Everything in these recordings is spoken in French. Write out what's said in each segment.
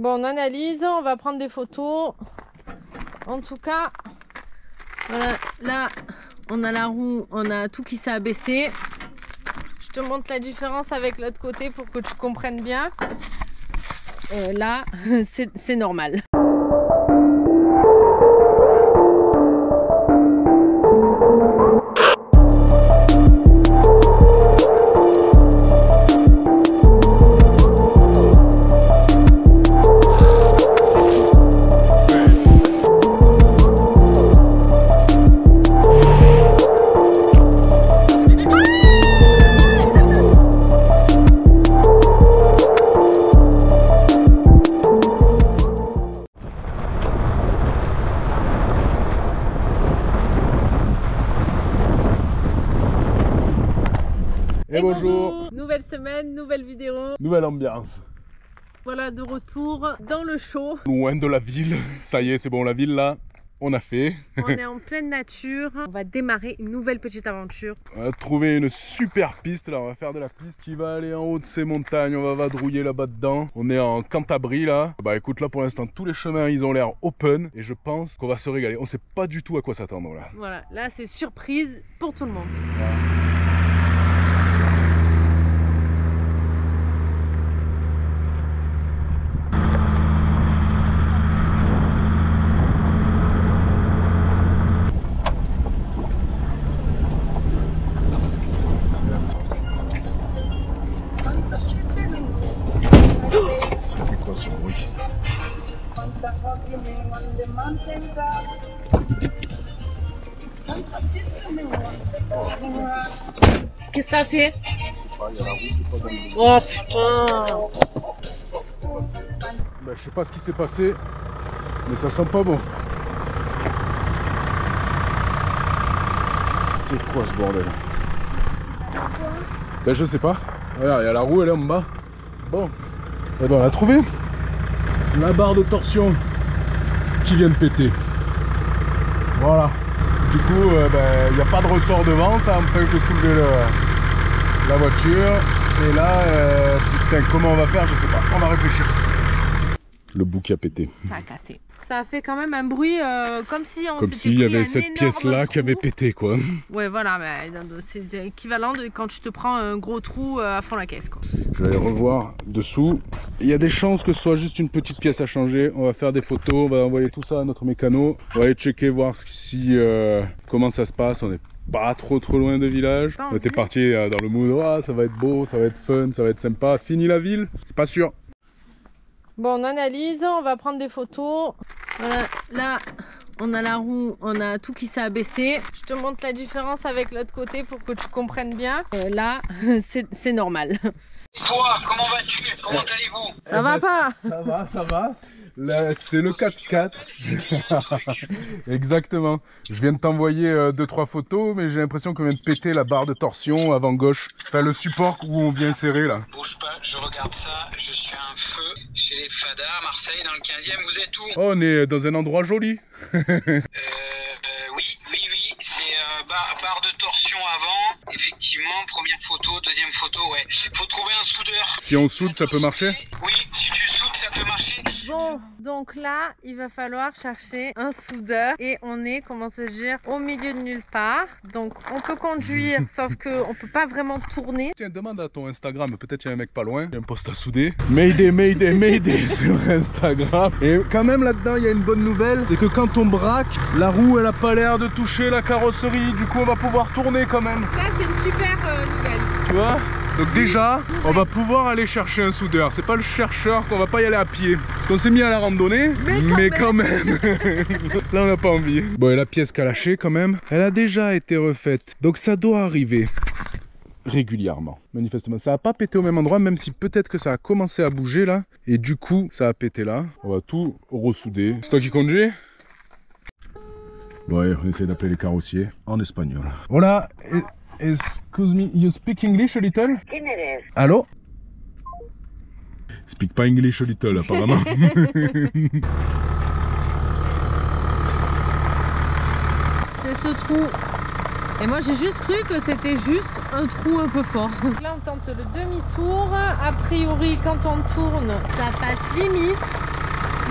Bon, on analyse, on va prendre des photos. En tout cas, voilà, là, on a la roue, on a tout qui s'est abaissé. Je te montre la différence avec l'autre côté pour que tu comprennes bien. Là, c'est normal. Et bonjour. Nouvelle semaine, nouvelle vidéo. Nouvelle ambiance. Voilà, de retour dans le show. Loin de la ville. Ça y est, c'est bon, la ville là, on a fait. On est en pleine nature. On va démarrer une nouvelle petite aventure. On a trouvé une super piste là, on va faire de la piste qui va aller en haut de ces montagnes. On va vadrouiller là-bas dedans. On est en Cantabrie là. Bah écoute, là pour l'instant, tous les chemins ils ont l'air open. Et je pense qu'on va se régaler. On sait pas du tout à quoi s'attendre là. Voilà, là c'est surprise pour tout le monde. Voilà. Qu'est-ce que ça fait? Oh putain! Bah, je sais pas ce qui s'est passé, mais ça sent pas bon. C'est quoi ce bordel? Ben je sais pas. Regarde, il y a la roue, elle est en bas. Bon, et ben on a trouvé la barre de torsion qui vient de péter. Voilà. Du coup, il n'y a pas de ressort devant, ça empêche de soulever la voiture. Et là, putain, comment on va faire? Je sais pas. On va réfléchir. Le bout qui a pété. Ça a cassé. Ça a fait quand même un bruit comme si on Comme s'il y avait cette pièce-là qui avait pété, quoi. Ouais, voilà, c'est équivalent de quand tu te prends un gros trou à fond la caisse, quoi. Je vais aller revoir dessous. Il y a des chances que ce soit juste une petite pièce à changer. On va faire des photos, on va envoyer tout ça à notre mécano. On va aller checker, voir si, comment ça se passe. On est pas trop loin de village. On était parti dans le mood, oh, ça va être beau, ça va être fun, ça va être sympa. Fini la ville, c'est pas sûr. Bon, on analyse, on va prendre des photos. Voilà, là, on a la roue, on a tout qui s'est abaissé. Je te montre la différence avec l'autre côté pour que tu comprennes bien. Là, c'est normal. Et toi, comment vas-tu? Comment allez-vous? Ça va pas? Ça va, ça va. C'est le 4x4. Exactement. Je viens de t'envoyer 2-3 photos, mais j'ai l'impression qu'on vient de péter la barre de torsion avant gauche. Enfin, le support où on vient serrer là. Bouge pas, je regarde ça. Je suis à un feu chez les Fada à Marseille, dans le 15e. Vous êtes où? Oh, on est dans un endroit joli. Oui. C'est barre de torsion avant. Effectivement, première photo, deuxième photo, ouais. Faut trouver un soudeur. Si on soude, ça peut marcher? Oui, si tu soudes, ça peut marcher. Bon, donc là, il va falloir chercher un soudeur et on est, comment se dire, au milieu de nulle part. Donc on peut conduire, sauf qu'on peut pas vraiment tourner. Tiens, demande à ton Instagram, peut-être il y a un mec pas loin, il y a un poste à souder. Mayday, Mayday, Mayday sur Instagram. Et quand même là-dedans, il y a une bonne nouvelle, c'est que quand on braque, la roue elle a pas l'air de toucher la carrosserie, du coup on va pouvoir tourner quand même. Ça, c'est une super nouvelle. Tu vois? Donc déjà, on va pouvoir aller chercher un soudeur. C'est pas le chercheur qu'on va pas y aller à pied. Parce qu'on s'est mis à la randonnée, mais quand même. Là, on n'a pas envie. Bon, et la pièce qu'a lâchée quand même, elle a déjà été refaite. Donc ça doit arriver régulièrement, manifestement. Ça n'a pas pété au même endroit, même si peut-être que ça a commencé à bouger là. Et du coup, ça a pété là. On va tout ressouder. C'est toi qui conduis? Ouais, on essaie d'appeler les carrossiers en espagnol. Voilà. Excuse me, you speak English a little? Allô? Speak pas English a little, apparemment. C'est ce trou. Et moi j'ai juste cru que c'était juste un trou un peu fort. Donc là on tente le demi-tour. A priori quand on tourne, ça passe limite.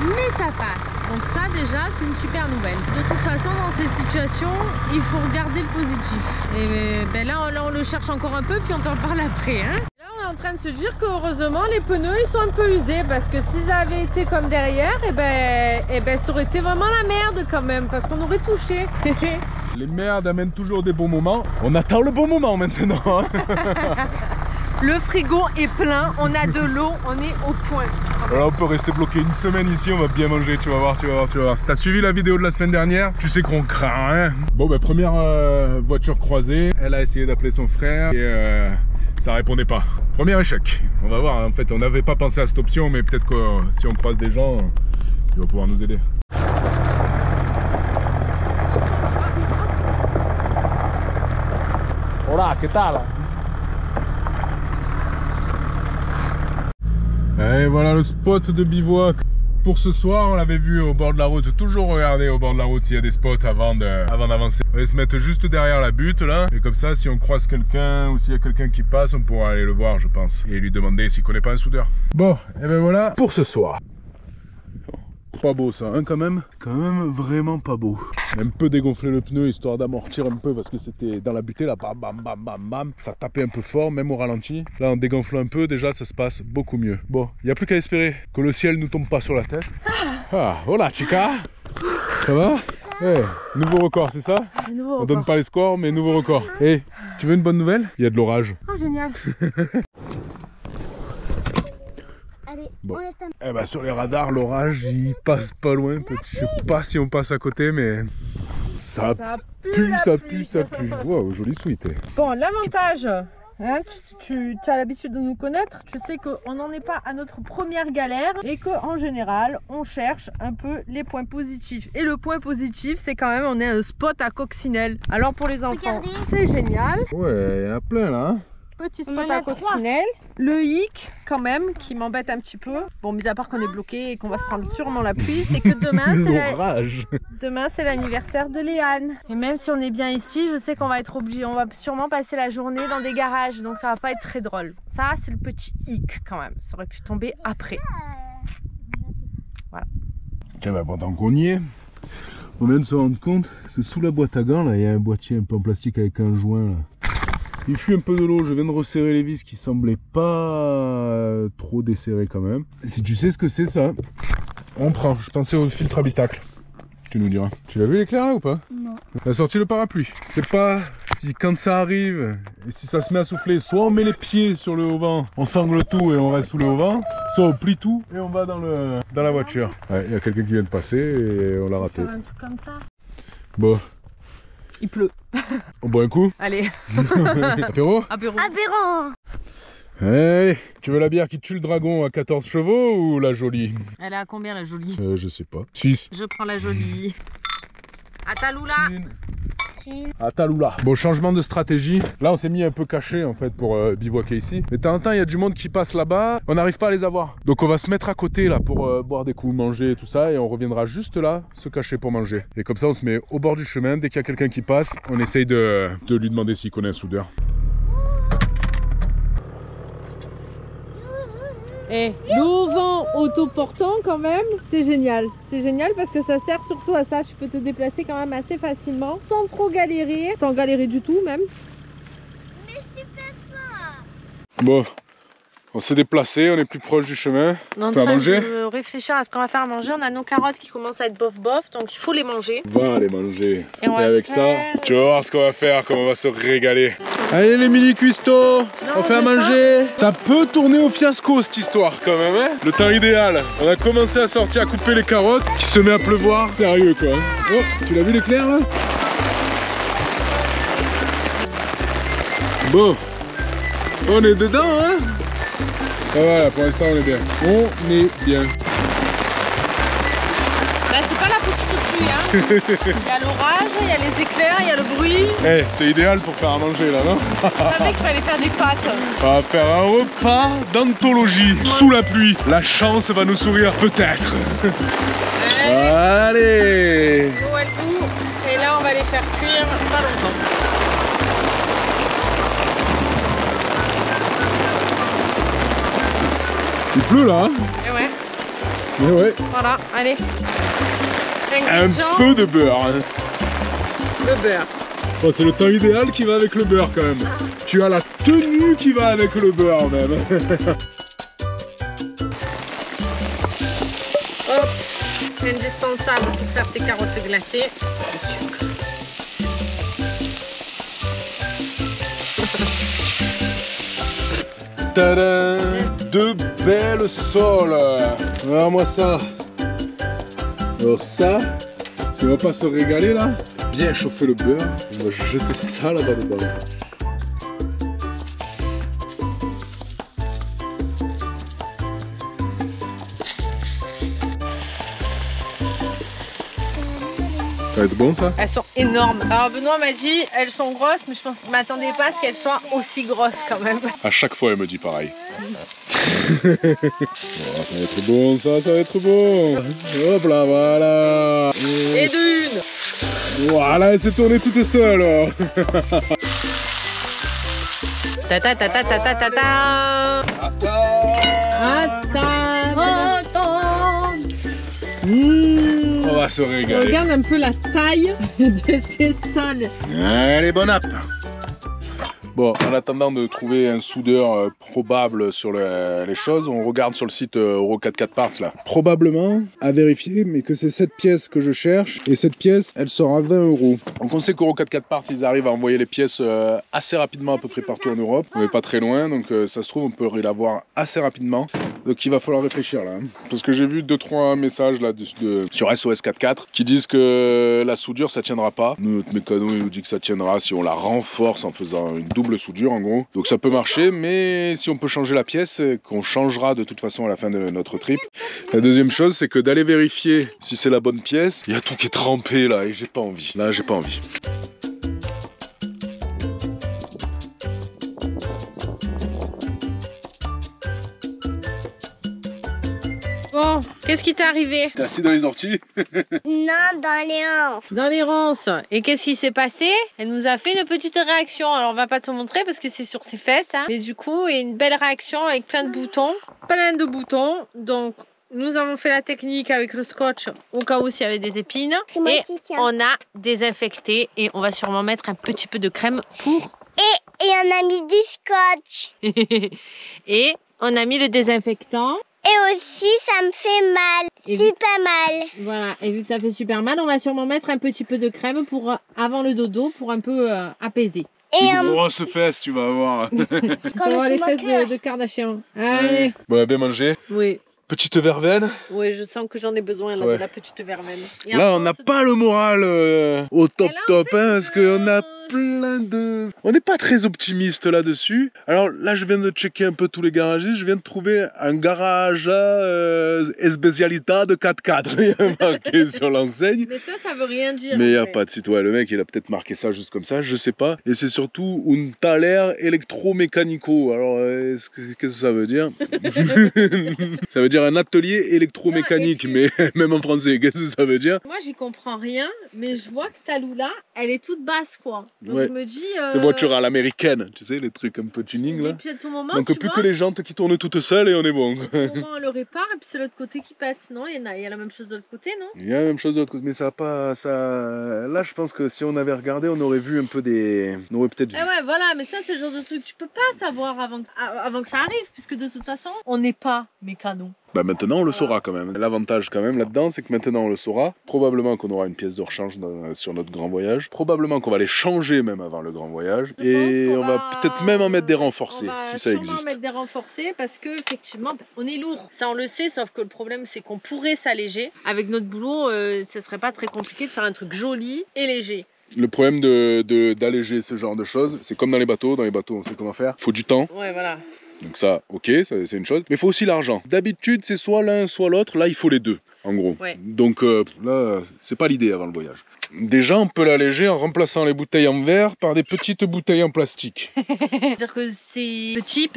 mais ça passe. Donc ça déjà c'est une super nouvelle. De toute façon dans ces situations il faut regarder le positif. Et ben là on le cherche encore un peu puis on t'en parle après hein. Là on est en train de se dire que heureusement les pneus ils sont un peu usés parce que s'ils avaient été comme derrière et ben ça aurait été vraiment la merde quand même parce qu'on aurait touché. Les merdes amènent toujours des bons moments. On attend le bon moment maintenant. Le frigo est plein, on a de l'eau, on est au point. Voilà, on peut rester bloqué une semaine ici, on va bien manger, tu vas voir, tu vas voir, tu vas voir. Si t'as suivi la vidéo de la semaine dernière, tu sais qu'on craint rien. Bon, bah, première voiture croisée, elle a essayé d'appeler son frère et ça répondait pas. Premier échec. On va voir, en fait, on n'avait pas pensé à cette option, mais peut-être que si on croise des gens, ils vont pouvoir nous aider. Hola, ¿qué tal? Et voilà le spot de bivouac pour ce soir. On l'avait vu au bord de la route. Toujours regarder au bord de la route s'il y a des spots avant d'avancer. On va se mettre juste derrière la butte là. Et comme ça, si on croise quelqu'un ou s'il y a quelqu'un qui passe, on pourra aller le voir, je pense. Et lui demander s'il connaît pas un soudeur. Bon, et ben voilà pour ce soir. Pas beau ça, hein, quand même vraiment pas beau. J'ai un peu dégonflé le pneu histoire d'amortir un peu parce que c'était dans la butée là, bam bam bam bam bam. Ça tapait un peu fort, même au ralenti. Là en dégonflant un peu, déjà ça se passe beaucoup mieux. Bon, il n'y a plus qu'à espérer que le ciel nous tombe pas sur la tête. Ah, hola chica. Ça va? Ouais, nouveau record, c'est ça? On donne pas les scores, mais nouveau record. Hey, tu veux une bonne nouvelle? Il y a de l'orage. Oh génial. Bon. Eh ben, sur les radars, l'orage il passe pas loin. Je sais pas si on passe à côté, mais ça pue, ça pue, ça pue. Wow, joli sweat. Bon, l'avantage, hein, tu as l'habitude de nous connaître, tu sais qu'on n'en est pas à notre première galère et qu'en général, on cherche un peu les points positifs. Et le point positif, c'est quand même on est un spot à coccinelle. Alors pour les enfants, c'est génial. Ouais, il y en a plein là. Hein. Petit spot à coccinelle. Le hic quand même qui m'embête un petit peu. Bon, mis à part qu'on est bloqué et qu'on va se prendre sûrement la pluie, c'est que demain c'est l'anniversaire de Léane. Et même si on est bien ici, je sais qu'on va être obligé, on va sûrement passer la journée dans des garages, donc ça va pas être très drôle. Ça c'est le petit hic quand même. Ça aurait pu tomber après. Voilà. Tiens, bah, pendant qu'on y est, on vient de se rendre compte que sous la boîte à gants là, il y a un boîtier un peu en plastique avec un joint là. Il fuit un peu de l'eau, je viens de resserrer les vis qui semblaient pas trop desserrées quand même. Si tu sais ce que c'est ça, on prend. Je pensais au filtre habitacle. Tu nous diras. Tu l'as vu l'éclair là ou pas? Non. On a sorti le parapluie. C'est pas si quand ça arrive et si ça se met à souffler, soit on met les pieds sur le haut-vent, on sangle tout et on reste sous le haut-vent, soit on plie tout et on va dans la voiture. Ouais, il y a quelqu'un qui vient de passer et on l'a raté. Faire un truc comme ça. Bon. Il pleut. On boit un coup? Allez. Apéro? Apéro. Allez, tu veux la bière qui tue le dragon à 14 chevaux ou la jolie? Elle est à combien la jolie? Je sais pas. 6. Je prends la jolie. Ataloula. Ataloula. Bon, changement de stratégie. Là, on s'est mis un peu caché en fait pour bivouaquer ici. Mais de temps en temps, il y a du monde qui passe là-bas. On n'arrive pas à les avoir. Donc, on va se mettre à côté là pour boire des coups, manger et tout ça. Et on reviendra juste là, se cacher pour manger. Et comme ça, on se met au bord du chemin. Dès qu'il y a quelqu'un qui passe, on essaye de lui demander s'il connaît un soudeur. Et l'auvent autoportant quand même, c'est génial. C'est génial parce que ça sert surtout à ça. Tu peux te déplacer quand même assez facilement, sans trop galérer, sans galérer du tout même. Mais c'est pas ça. Bon, on s'est déplacé, on est plus proche du chemin. On est en train de réfléchir à ce qu'on va faire à manger. On a nos carottes qui commencent à être bof bof, donc il faut les manger. Va les manger. Et avec ça, tu vas voir ce qu'on va faire, comment on va se régaler. Allez les mini cuistots, on fait à manger. Ça peut tourner au fiasco cette histoire quand même, hein. Le temps idéal. On a commencé à sortir, à couper les carottes, qui se met à pleuvoir. Sérieux quoi. Oh, tu l'as vu l'éclair là? Bon, on est dedans hein. Ah voilà, pour l'instant on est bien. On est bien. Là c'est pas la petite pluie hein. Il y a l'orage, il y a les éclairs, il y a le bruit. Eh, c'est idéal pour faire à manger là, non? Je savais qu'il fallait faire des pâtes. On va faire un repas d'anthologie sous la pluie. La chance va nous sourire peut-être. Allez. L'eau elle bout. Et là on va les faire cuire pas longtemps. Il pleut là hein? Et ouais. Mais ouais. Voilà, allez. Un peu de beurre. Hein. Le beurre. Bon, c'est le temps idéal qui va avec le beurre quand même. Tu as la tenue qui va avec le beurre même. Hop, indispensable pour faire tes carottes glacées. Le sucre. Tadam! Deux belles soles. Regarde-moi ça. Alors ça, si on va pas se régaler là, bien chauffer le beurre, on va jeter ça là-bas dedans. Ça va être bon ça? Elles sont énormes. Alors Benoît m'a dit, elles sont grosses, mais je m'attendais pas à ce qu'elles soient aussi grosses quand même. À chaque fois elle me dit pareil. Oh, ça va être bon ça va être bon. Hop là, voilà. Et de une. Voilà, elle s'est tournée toute seule alors. Ta ta ta ta ta ta ta ta. On va se régaler. Regarde un peu la taille de ces sols. Allez, bon app. Bon, en attendant de trouver un soudeur probable sur les choses, on regarde sur le site Euro 44 Parts là. Probablement, à vérifier, mais que c'est cette pièce que je cherche. Et cette pièce, elle sort à 20 €. Donc on sait qu'Euro 44 Parts, ils arrivent à envoyer les pièces assez rapidement à peu près partout en Europe. On n'est pas très loin, donc ça se trouve, on peut l'avoir assez rapidement. Donc il va falloir réfléchir là. Hein. Parce que j'ai vu 2-3 messages là sur SOS 44 qui disent que la soudure ça tiendra pas. Nous, notre mécano il nous dit que ça tiendra si on la renforce en faisant une double soudure en gros. Donc ça peut marcher, mais si on peut changer la pièce, qu'on changera de toute façon à la fin de notre trip. La deuxième chose c'est que d'aller vérifier si c'est la bonne pièce. Il y a tout qui est trempé là et j'ai pas envie. Là j'ai pas envie. Bon, qu'est-ce qui t'est arrivé? T'es assis dans les orties? Non, dans les hanches. Dans les ronces. Et qu'est-ce qui s'est passé? Elle nous a fait une petite réaction. Alors on va pas te montrer parce que c'est sur ses fesses. Hein. Mais du coup, il y a une belle réaction avec plein de boutons. Plein de boutons. Donc nous avons fait la technique avec le scotch au cas où s'il y avait des épines. Et on a désinfecté et on va sûrement mettre un petit peu de crème pour... Et on a mis du scotch. Et on a mis le désinfectant. Et aussi, ça me fait mal. Et super mal. Voilà, et vu que ça fait super mal, on va sûrement mettre un petit peu de crème pour avant le dodo pour un peu apaiser. Et une grosse fesse, tu vas voir. On va voir les fesses de Kardashian. Allez. Bon, on a bien mangé. Oui. Petite verveine. Oui, je sens que j'en ai besoin là, de la petite verveine. Et là, on n'a pas le moral au top top, hein, parce qu'on a plein de... On n'est pas très optimiste là-dessus. Alors là, je viens de checker un peu tous les garages. Je viens de trouver un garage Especialita de 4x4. Il y a marqué sur l'enseigne. Mais ça veut rien dire. Mais il n'y a pas de site. Ouais, le mec, il a peut-être marqué ça juste comme ça, je sais pas. Et c'est surtout un taler électromécanico. Alors, qu'est-ce que ça veut dire? Ça veut dire un atelier électromécanique, mais même en français, qu'est-ce que ça veut dire? Moi, j'y comprends rien, mais je vois que ta Lula, elle est toute basse, quoi. Donc je me dis... C'est voiture à l'américaine, tu sais, les trucs un peu tuning, là. Et puis à tout moment, donc plus que les jantes qui tournent toutes seules et on est bon. À tout moment, on le répare et puis c'est l'autre côté qui pète. Non, il y a la même chose de l'autre côté, non? Il y a la même chose de l'autre côté, mais ça va pas... Là, je pense que si on avait regardé, on aurait vu un peu des... On aurait peut-être vu. Eh ouais, voilà, mais ça, c'est le genre de truc que tu peux pas savoir avant que ça arrive, puisque de toute façon, on n'est pas mécano. Bah maintenant on le saura quand même. L'avantage quand même là-dedans c'est que maintenant on le saura. Probablement qu'on aura une pièce de rechange sur notre grand voyage. Probablement qu'on va les changer même avant le grand voyage. Et on va peut-être même en mettre des renforcés si ça existe. On va mettre des renforcés parce que effectivement on est lourd. Ça on le sait, sauf que le problème c'est qu'on pourrait s'alléger. Avec notre boulot, ce serait pas très compliqué de faire un truc joli et léger. Le problème d'alléger ce genre de choses, c'est comme dans les bateaux. Dans les bateaux on sait comment faire. Il faut du temps. Ouais voilà. Donc ça, ok, c'est une chose. Mais il faut aussi l'argent. D'habitude, c'est soit l'un, soit l'autre. Là, il faut les deux, en gros. Ouais. Donc là, c'est pas l'idée avant le voyage. Déjà, on peut l'alléger en remplaçant les bouteilles en verre par des petites bouteilles en plastique. C'est-à-dire que c'est petit.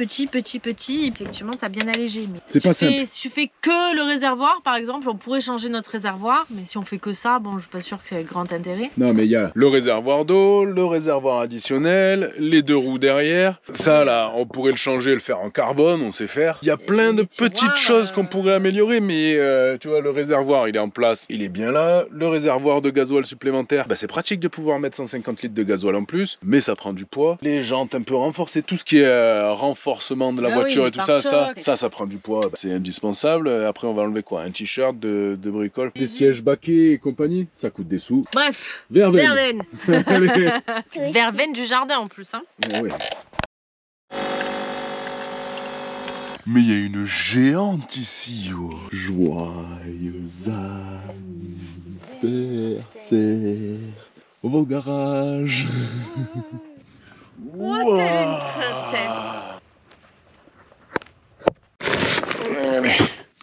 Effectivement, t'as bien allégé. C'est pas simple. Si tu fais que le réservoir, par exemple, on pourrait changer notre réservoir. Mais si on fait que ça, bon, je suis pas sûre qu'il y ait grand intérêt. Non, mais il y a le réservoir d'eau, le réservoir additionnel, les deux roues derrière. Ça, là, on pourrait le changer, le faire faire en carbone, on sait faire. Il y a plein de petites choses qu'on pourrait améliorer, mais tu vois, le réservoir, il est en place, il est bien là. Le réservoir de gasoil supplémentaire, bah, c'est pratique de pouvoir mettre 150 litres de gasoil en plus, mais ça prend du poids. Les jantes un peu renforcées, tout ce qui est renforcement de la voiture et tout ça, ça prend du poids. Bah, c'est indispensable. Après, on va enlever quoi? Un t-shirt de bricole. Des sièges baquets et compagnie, ça coûte des sous. Bref, Verveine. Verveine du jardin en plus. Hein. Ouais. Mais il y a une géante ici, oh. Joyeux anniversaire au garage. Oh, t'es une princesse. Allez,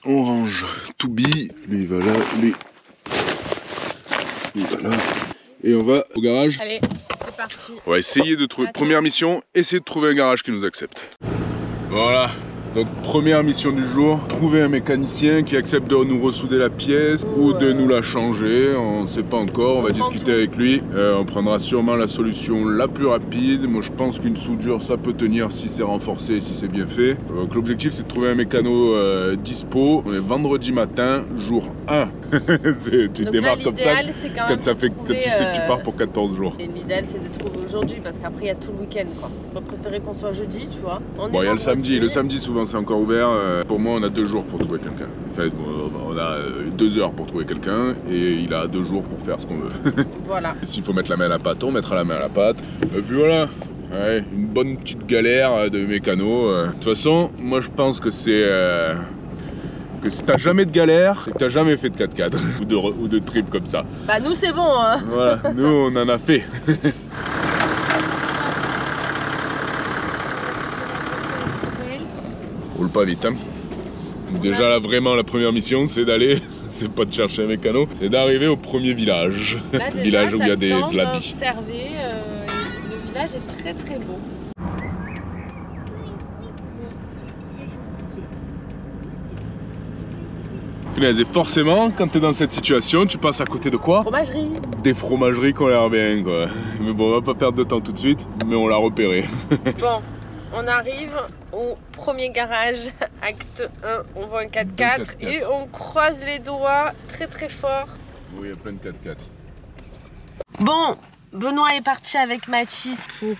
on range Toubi. Lui il va là, lui il va là. Et on va au garage. Allez, c'est parti. On va essayer de trouver. Première mission, essayer de trouver un garage qui nous accepte. Voilà. Donc première mission du jour, trouver un mécanicien qui accepte de nous ressouder la pièce ou de nous la changer, on ne sait pas encore, on va discuter avec lui. On prendra sûrement la solution la plus rapide. Moi je pense qu'une soudure ça peut tenir si c'est renforcé et si c'est bien fait. Donc l'objectif c'est de trouver un mécano dispo. On est vendredi matin, jour 1. Tu démarres comme ça quand tu sais que tu pars pour 14 jours. L'idéal c'est de trouver aujourd'hui parce qu'après il y a tout le week-end quoi. On va préférer qu'on soit jeudi tu vois. Bon il y a le samedi souvent c'est encore ouvert. Pour moi on a 2 jours pour trouver quelqu'un. En fait on a 2 heures pour trouver quelqu'un et il a 2 jours pour faire ce qu'on veut. Voilà. S'il faut mettre la main à la pâte, on mettra la main à la pâte. Et puis voilà. Ouais, une bonne petite galère de mécano. De toute façon, moi je pense que c'est que si t'as jamais de galère, c'est que t'as jamais fait de 4x4 ou de trip comme ça. Bah nous c'est bon hein. Voilà, nous on en a fait. Roule pas vite hein. Déjà là vraiment la première mission c'est d'aller, c'est pas de chercher un mécano, c'est d'arriver au premier village. Là, déjà, village où il y a de la vie. Le village est très très beau. Et forcément, quand tu es dans cette situation, tu passes à côté de quoi? Fromagerie. Des fromageries qui ont l'air bien quoi. Mais bon, on va pas perdre de temps tout de suite, mais on l'a repéré. Bon, on arrive au premier garage, acte 1, on voit un 4x4 et on croise les doigts très très fort. Oui, il y a plein de 4x4. Bon, Benoît est parti avec Mathis pour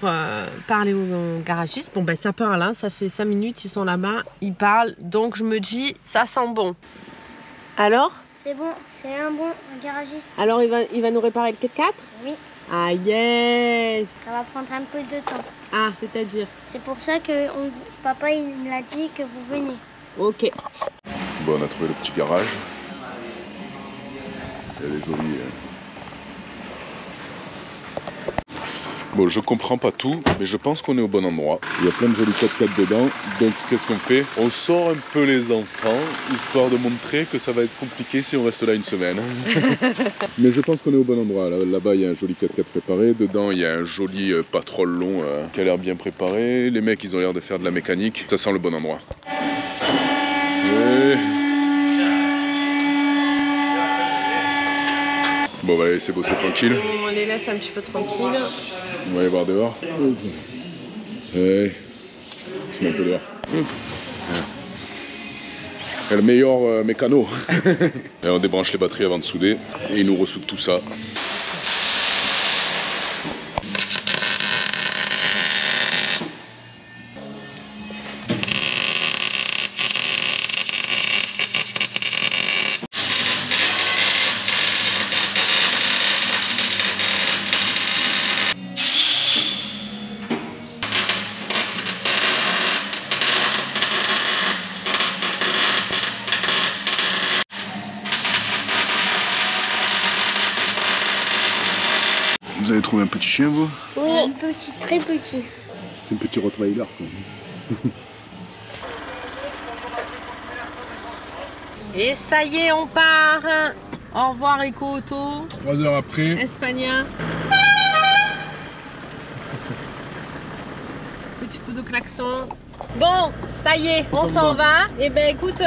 parler au garagiste. Bon ben ça parle, hein, ça fait 5 minutes, ils sont là-bas, ils parlent. Donc je me dis, ça sent bon. Alors? C'est bon, c'est un bon garagiste. Alors il va nous réparer le 4x4? Oui. Ah yes! Ça va prendre un peu de temps. Ah, c'est-à-dire? C'est pour ça que papa il me l'a dit que vous venez. Ok. Bon, on a trouvé le petit garage. Elle est jolie. Bon, je comprends pas tout, mais je pense qu'on est au bon endroit. Il y a plein de jolis 4x4 dedans. Donc, qu'est-ce qu'on fait? On sort un peu les enfants, histoire de montrer que ça va être compliqué si on reste là une semaine. Mais je pense qu'on est au bon endroit. Là-bas, il y a un joli 4x4 préparé. Dedans, il y a un joli patrol long qui a l'air bien préparé. Les mecs, ils ont l'air de faire de la mécanique. Ça sent le bon endroit. Ouais. Bon, on va les laisser bosser tranquille. On les laisse un petit peu tranquilles. On va aller voir dehors. Ouais. On se met un peu dehors. Et le meilleur mécano. Et on débranche les batteries avant de souder. Et il nous ressoude tout ça. Vous avez trouvé un petit chien, vous? Oui, petit, très petit. C'est un petit Rottweiler, quoi. Et ça y est, on part. Au revoir, Eco Auto. 3 heures après. Espagna. Petit coup de klaxon. Bon, ça y est, on s'en va. Et ben écoute,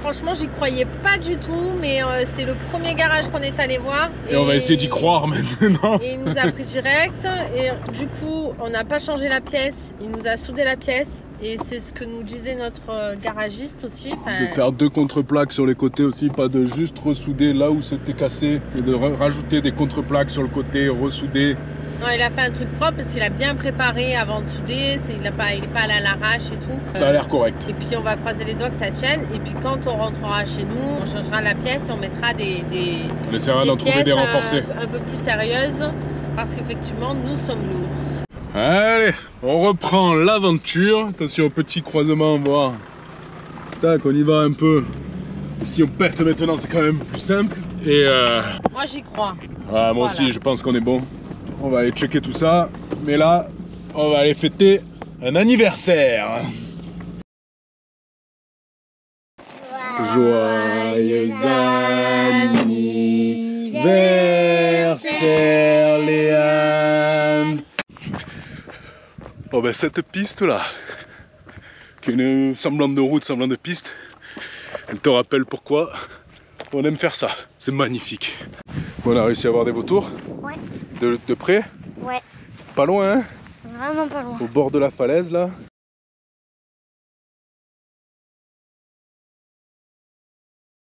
franchement, j'y croyais pas du tout, mais c'est le premier garage qu'on est allé voir. Et on va essayer d'y croire maintenant. Et il nous a pris direct. Et du coup, on n'a pas changé la pièce. Il nous a soudé la pièce. Et c'est ce que nous disait notre garagiste aussi. De faire 2 contreplaques sur les côtés aussi, pas de juste ressouder là où c'était cassé, et de rajouter des contreplaques sur le côté, ressouder. Non, il a fait un truc propre parce qu'il a bien préparé avant de souder, il n'est pas allé à l'arrache et tout. Ça a l'air correct. Et puis on va croiser les doigts que ça tienne. Et puis quand on rentrera chez nous, on changera la pièce et on mettra On essaiera d'en trouver des renforcés. Un peu plus sérieuses parce qu'effectivement nous sommes lourds. Allez, on reprend l'aventure. Attention au petit croisement, voir. Tac, on y va un peu. Si on pète maintenant, c'est quand même plus simple. Et moi j'y crois. Ah, moi aussi, je pense qu'on est bon. On va aller checker tout ça. Mais là, on va aller fêter un anniversaire. Joyeux anniversaire, Léane. Oh ben cette piste là, qui est une semblant de route, semblant de piste, elle te rappelle pourquoi on aime faire ça. C'est magnifique. On a réussi à avoir des vautours. Ouais. De près. Ouais. Pas loin, hein? Vraiment pas loin. Au bord de la falaise là.